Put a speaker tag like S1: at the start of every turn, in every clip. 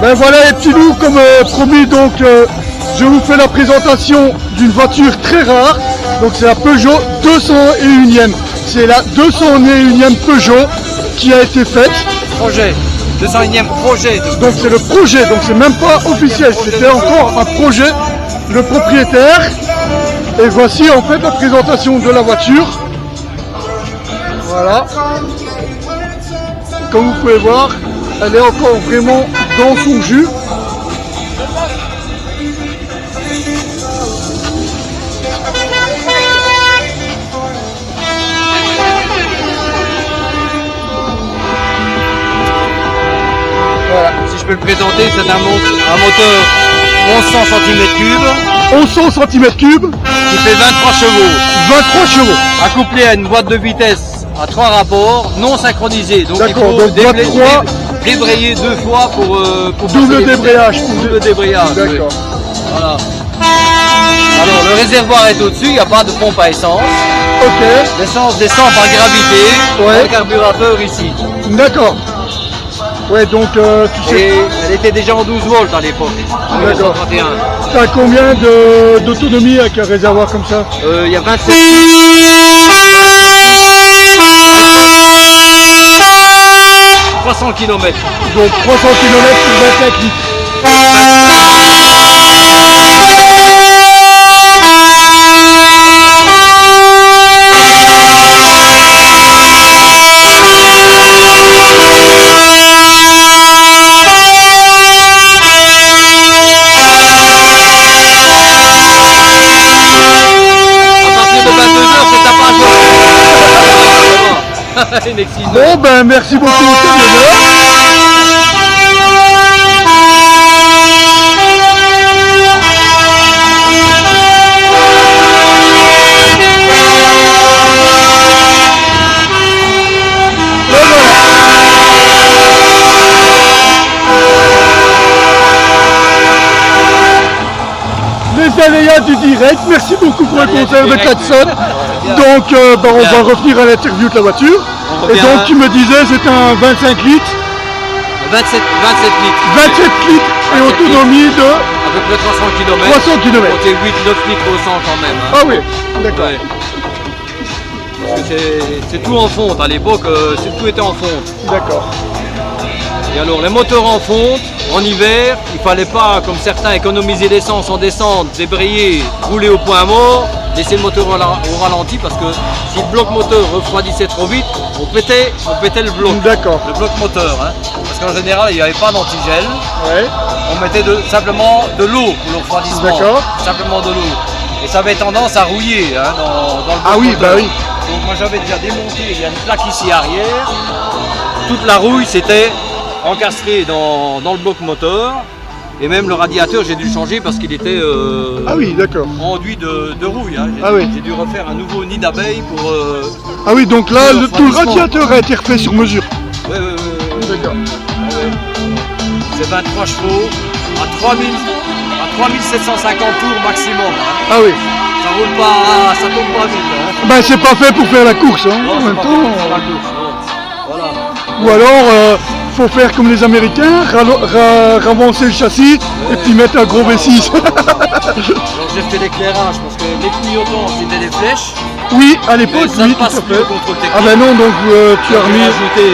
S1: Ben voilà les petits loups, comme promis, donc je vous fais la présentation d'une voiture très rare. Donc c'est la Peugeot 201e. C'est la 201e Peugeot qui a été faite.
S2: Projet, 201e projet.
S1: Donc c'est le projet, donc c'est même pas officiel, c'était encore un projet, le propriétaire. Et voici en fait la présentation de la voiture. Voilà. Comme vous pouvez voir, elle est encore vraiment dans son jus.
S2: Voilà. Si je peux le présenter, c'est un moteur 1100 cm3.
S1: 1100 cm3
S2: qui fait 23 chevaux.
S1: 23 chevaux.
S2: Accouplé à une boîte de vitesse à 3 rapports, non synchronisée. Donc il faut débrayer 2 fois pour
S1: double débrayage.
S2: Double débrayage.
S1: D'accord.
S2: Oui. Voilà. Alors le réservoir est au-dessus, il n'y a pas de pompe à essence.
S1: Ok.
S2: L'essence descend par gravité.
S1: Ouais.
S2: Le carburateur ici.
S1: D'accord. Ouais, donc tu sais.
S2: Et elle était déjà en 12 volts à l'époque.
S1: D'accord.
S2: 1931.
S1: T'as combien d'autonomie avec un réservoir comme ça?
S2: Il y a 27. 300 km.
S1: Donc 300 km pour 25 litres. Bon ben merci beaucoup les aléas du direct, merci beaucoup pour le concert de Klaxon. Donc ben, on va revenir à l'interview de la voiture. Et donc tu me disais c'était un 25 litres.
S2: 27 litres.
S1: 27 litres et autonomie de
S2: à peu près 300 km.
S1: 300 km.
S2: Comptez 8-9 litres au 100 quand même. Hein.
S1: Ah oui, d'accord.
S2: Ouais. Parce que c'est tout en fonte. À l'époque, tout était en fonte.
S1: D'accord.
S2: Et alors les moteurs en fonte, en hiver, il fallait pas, comme certains, économiser l'essence en descente, débrayer, rouler au point mort, laisser le moteur au ralenti parce que si le bloc moteur refroidissait trop vite, on pétait le bloc.
S1: D'accord.
S2: Le bloc moteur. Hein. Parce qu'en général, il n'y avait pas d'antigel.
S1: Ouais.
S2: On mettait simplement de l'eau pour le refroidissement.
S1: D'accord.
S2: Simplement de l'eau. Et ça avait tendance à rouiller hein, dans le bloc
S1: oui,
S2: moteur.
S1: bah oui.
S2: Donc moi j'avais déjà démonté, il y a une plaque ici arrière. Toute la rouille c'était encastré dans le bloc moteur. Et même le radiateur j'ai dû changer parce qu'il était
S1: ah oui, d'accord.
S2: enduit de rouille. Hein. J'ai dû refaire un nouveau nid d'abeille pour...
S1: ah oui, donc là tout le radiateur a été refait sur mesure.
S2: Oui.
S1: D'accord.
S2: C'est 23 chevaux à 3750 tours maximum. Hein.
S1: Ah oui.
S2: Ça roule pas, ça tombe pas vite. Hein.
S1: Ben c'est pas fait pour faire la course. Hein.
S2: Non,
S1: en même
S2: pas
S1: temps.
S2: fait pour faire la course. Voilà.
S1: Ou alors faut faire comme les Américains, ravancer le châssis et puis mettre un gros V6.
S2: Alors j'ai fait l'éclairage parce que les clignotants c'était des flèches.
S1: Oui, à l'époque, oui, tout à
S2: passe
S1: fait.
S2: le contrôle technique.
S1: Ah ben non, donc tu as remis
S2: rajouté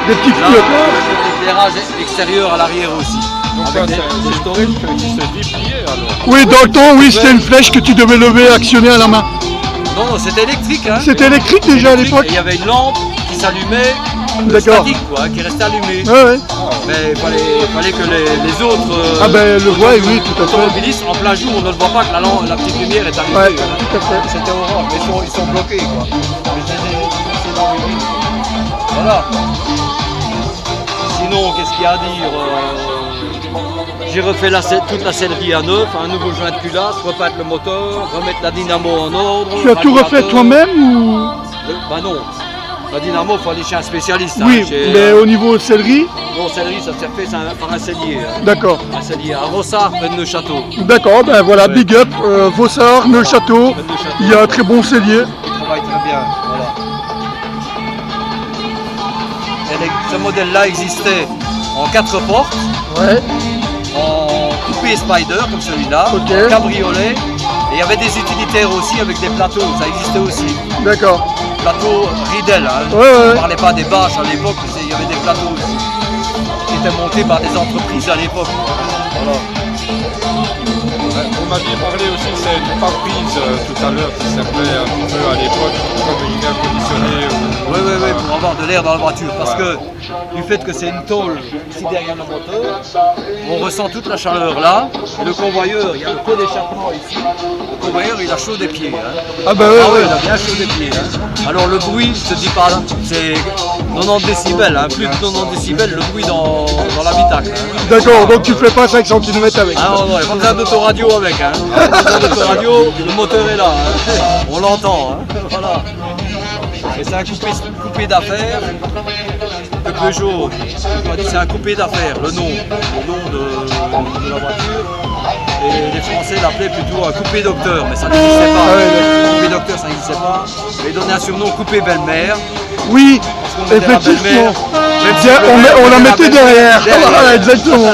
S1: des petits clignotages.
S2: L'éclairage extérieur à l'arrière aussi.
S3: Donc ça, c'est historique qui se dépliait alors.
S1: Oui, dans le temps, oui, c'était une flèche que tu devais lever, actionner à la main.
S2: Non, c'était électrique. Hein.
S1: C'était électrique déjà à l'époque.
S2: Il y avait une lampe qui s'allumait, statique quoi, qui restait allumée.
S1: Ouais.
S2: Mais il fallait que les autres
S1: ah ben le voient, oui, tout à fait.
S2: automobilistes, en plein jour, on ne le voit pas que la petite lumière est allumée.
S1: Ouais, tout à fait.
S2: C'était horrible, mais ils sont bloqués quoi. Voilà. Sinon, qu'est-ce qu'il y a à dire j'ai refait toute la sellerie à neuf, un nouveau joint de culasse, repeindre le moteur, remettre la dynamo en ordre.
S1: Tu as tout refait toi-même ou?
S2: Bah non. La dynamo, il faut aller chez un spécialiste.
S1: Oui,
S2: hein,
S1: mais au niveau sellerie?
S2: Non, sellerie, ça s'est fait par un sellier. Hein.
S1: D'accord.
S2: Un sellier à Rossard, près de Neuchâteau.
S1: D'accord, ben voilà, ouais. Big up, Vossard, Neuchâteau, il y a un très bon cellier.
S2: Il travaille très bien, voilà. Ce modèle-là existait en 4 portes.
S1: Ouais.
S2: en coupé Spider comme celui-là,
S1: Ok.
S2: en cabriolet. Et il y avait des utilitaires aussi avec des plateaux, ça existait aussi.
S1: D'accord.
S2: Plateau Riedel, hein.
S1: Ouais, ouais,
S2: On
S1: ouais.
S2: ne parlait pas des bâches à l'époque, mais il y avait des plateaux aussi. Qui étaient montés par des entreprises à l'époque. Voilà.
S3: Vous m'aviez parlé aussi de cette pare-brise tout à l'heure qui servait un petit peu à l'époque comme une air conditionnée.
S2: Oui, oui, oui, pour avoir de l'air dans la voiture. Parce que du fait que c'est une tôle ici derrière le moteur, on ressent toute la chaleur là. Et le convoyeur, il y a le pot d'échappement ici. Le convoyeur, il a chaud des pieds. Hein.
S1: Ah bah ouais,
S2: Ah oui,
S1: ouais.
S2: il a bien chaud des pieds. Hein. Alors le bruit, je te dis pas là, c'est 90 décibels, hein, plus de 90 décibels le bruit dans l'habitacle. Hein.
S1: D'accord, donc tu fais pas 5 cm avec.
S2: Ah non, non, il n'y a pas besoin d'autoradio avec. Hein. Pas besoin d'autoradio, le moteur est là. Hein. On l'entend. Hein. Voilà. Et c'est un coupé d'affaires de Peugeot. C'est un coupé d'affaires, le nom de la voiture. Et les Français l'appelaient plutôt un coupé docteur, mais ça n'existait pas.
S1: Ah ouais,
S2: Coupé docteur, ça n'existait pas. Mais ils donnaient un surnom coupé belle-mère.
S1: Oui,
S2: On mettait la
S1: effectivement.
S2: belle-mère, même si
S1: Bien,
S2: le
S1: on
S2: père
S1: la
S2: mettait
S1: mettait derrière. Voilà, exactement.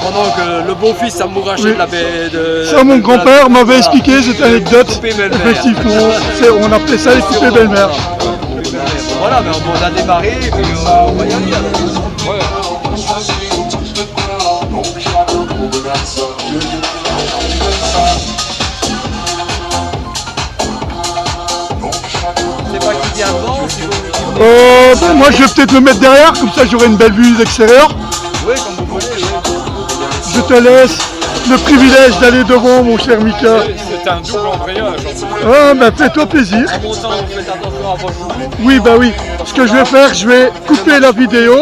S2: Pendant que le beau-fils s'amourachait
S1: Oui.
S2: de la baie de...
S1: Ça, mon grand-père m'avait expliqué cette anecdote.
S2: Coupé belle-mère.
S1: Effectivement, on appelait ça les coupés belle-mère.
S2: Voilà, mais on a démarré et puis on va y aller.
S3: Ouais.
S2: C'est pas qui vient devant, si vous...
S1: Ben, moi, je vais peut-être me mettre derrière, comme ça j'aurai une belle vue d'extérieur.
S2: Oui, comme vous voulez. Oui.
S1: Je te laisse le privilège d'aller devant, mon cher Mika.
S3: C'est un double embrayage en plus.
S1: Ah, ben, fais-toi plaisir.
S2: En montant, vous faites attention à vos genoux.
S1: Oui, bah oui. Ce que je vais faire, je vais couper la vidéo